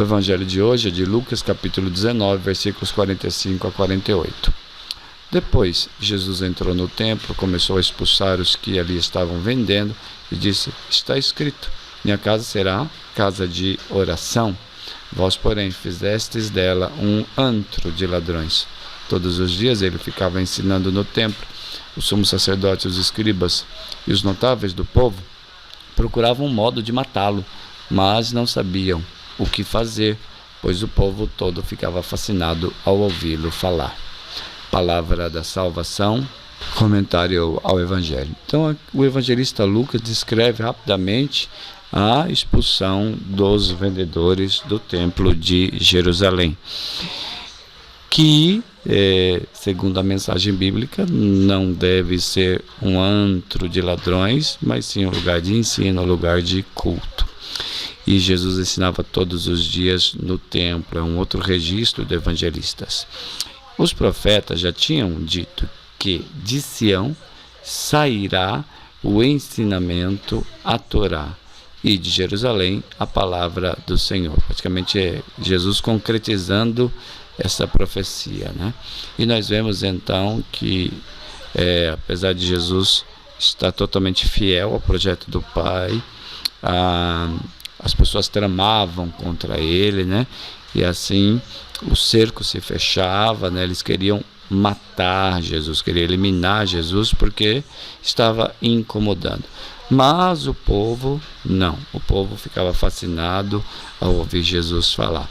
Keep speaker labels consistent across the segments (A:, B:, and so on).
A: O evangelho de hoje é de Lucas, capítulo 19, versículos 45 a 48. Depois, Jesus entrou no templo, começou a expulsar os que ali estavam vendendo e disse: está escrito, minha casa será casa de oração. Vós, porém, fizestes dela um antro de ladrões. Todos os dias ele ficava ensinando no templo. Os sumos sacerdotes, os escribas e os notáveis do povo procuravam um modo de matá-lo, mas não sabiam o que fazer, pois o povo todo ficava fascinado ao ouvi-lo falar. Palavra da salvação. Comentário ao Evangelho. Então, o evangelista Lucas descreve rapidamente a expulsão dos vendedores do templo de Jerusalém, que, segundo a mensagem bíblica, não deve ser um antro de ladrões, mas sim um lugar de ensino, um lugar de culto. E Jesus ensinava todos os dias no templo, é um outro registro de evangelistas. Os profetas já tinham dito que de Sião sairá o ensinamento, a Torá, e de Jerusalém a palavra do Senhor. Praticamente é Jesus concretizando essa profecia, né? E nós vemos então que, apesar de Jesus estar totalmente fiel ao projeto do Pai, as pessoas tramavam contra ele, né? E assim o cerco se fechava, né? Eles queriam matar Jesus, queriam eliminar Jesus porque estava incomodando. Mas o povo não, o povo ficava fascinado ao ouvir Jesus falar.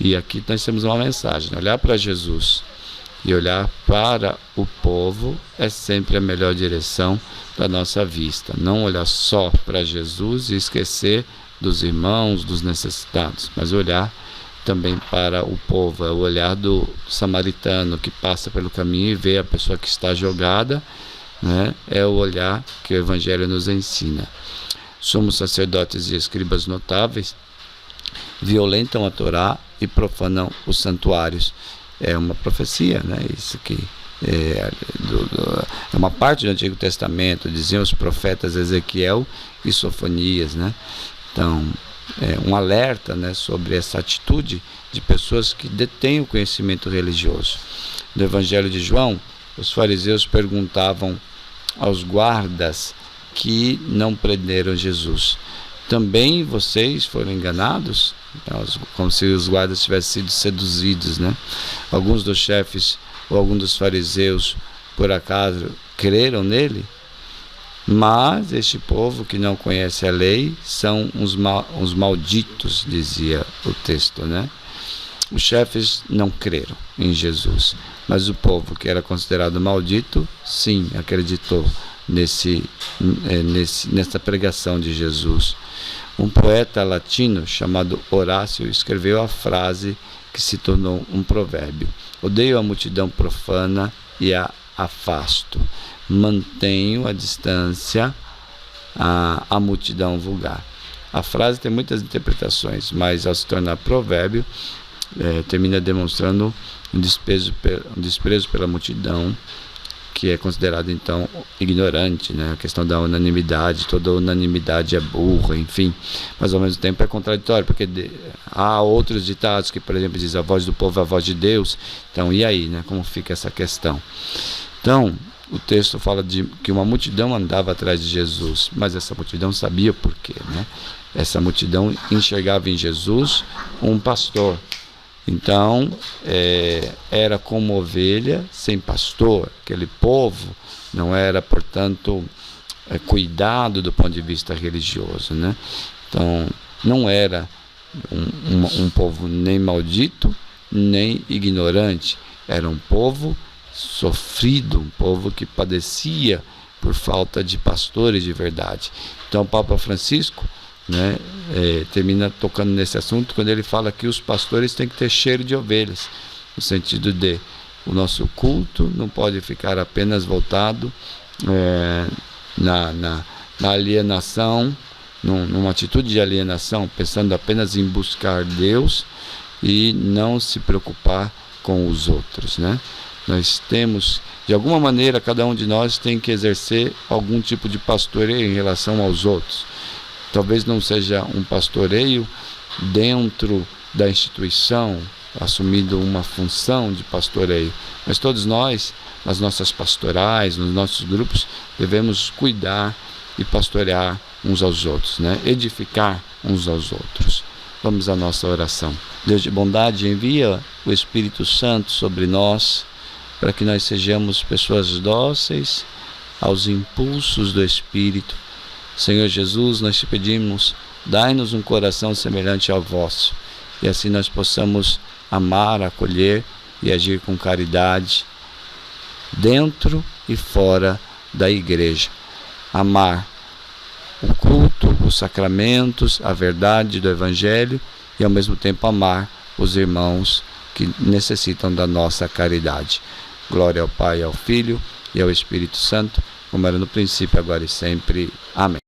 A: E aqui nós temos uma mensagem: olhar para Jesus e olhar para o povo é sempre a melhor direção da nossa vista. Não olhar só para Jesus e esquecer dos irmãos, dos necessitados, mas olhar também para o povo. É o olhar do samaritano que passa pelo caminho e vê a pessoa que está jogada, né? É o olhar que o Evangelho nos ensina. Somos sacerdotes e escribas notáveis, violentam a Torá e profanam os santuários. É uma profecia, né? Isso aqui é uma parte do Antigo Testamento, diziam os profetas Ezequiel e Sofonias, né? Então, um alerta, né, sobre essa atitude de pessoas que detêm o conhecimento religioso. No Evangelho de João, os fariseus perguntavam aos guardas que não prenderam Jesus: também vocês foram enganados? Então, como se os guardas tivessem sido seduzidos, né? Alguns dos chefes ou alguns dos fariseus, por acaso, creram nele? Mas este povo que não conhece a lei são uns malditos, dizia o texto, né? Os chefes não creram em Jesus, mas o povo que era considerado maldito, sim, acreditou nessa pregação de Jesus. Um poeta latino chamado Horácio escreveu a frase que se tornou um provérbio: odeio a multidão profana e a afasto, mantenho a distância à multidão vulgar. A frase tem muitas interpretações, mas ao se tornar provérbio, termina demonstrando um desprezo pela multidão, que é considerado então ignorante, né? A questão da unanimidade, toda unanimidade é burra, enfim, mas ao mesmo tempo é contraditório, porque há outros ditados que, por exemplo, diz: a voz do povo é a voz de Deus. Então, e aí, né? Como fica essa questão? Então, o texto fala de que uma multidão andava atrás de Jesus, mas essa multidão sabia por quê, né? Essa multidão enxergava em Jesus um pastor. Então, era como ovelha sem pastor. Aquele povo não era, portanto, cuidado do ponto de vista religioso, né? Então, não era um povo nem maldito, nem ignorante. Era um povo sofrido, um povo que padecia por falta de pastores de verdade. Então, o Papa Francisco, né, termina tocando nesse assunto quando ele fala que os pastores têm que ter cheiro de ovelhas, no sentido de o nosso culto não pode ficar apenas voltado na alienação, numa atitude de alienação, pensando apenas em buscar Deus e não se preocupar com os outros, né? Nós temos, de alguma maneira, cada um de nós tem que exercer algum tipo de pastoreio em relação aos outros. Talvez não seja um pastoreio dentro da instituição, assumindo uma função de pastoreio, mas todos nós, nas nossas pastorais, nos nossos grupos, devemos cuidar e pastorear uns aos outros, né? Edificar uns aos outros. Vamos à nossa oração. Deus de bondade, envia o Espírito Santo sobre nós, para que nós sejamos pessoas dóceis aos impulsos do Espírito. Senhor Jesus, nós te pedimos, dai-nos um coração semelhante ao vosso, e assim nós possamos amar, acolher e agir com caridade, dentro e fora da igreja. Amar o culto, os sacramentos, a verdade do Evangelho e ao mesmo tempo amar os irmãos que necessitam da nossa caridade. Glória ao Pai, ao Filho e ao Espírito Santo, como era no princípio, agora e sempre. Amém.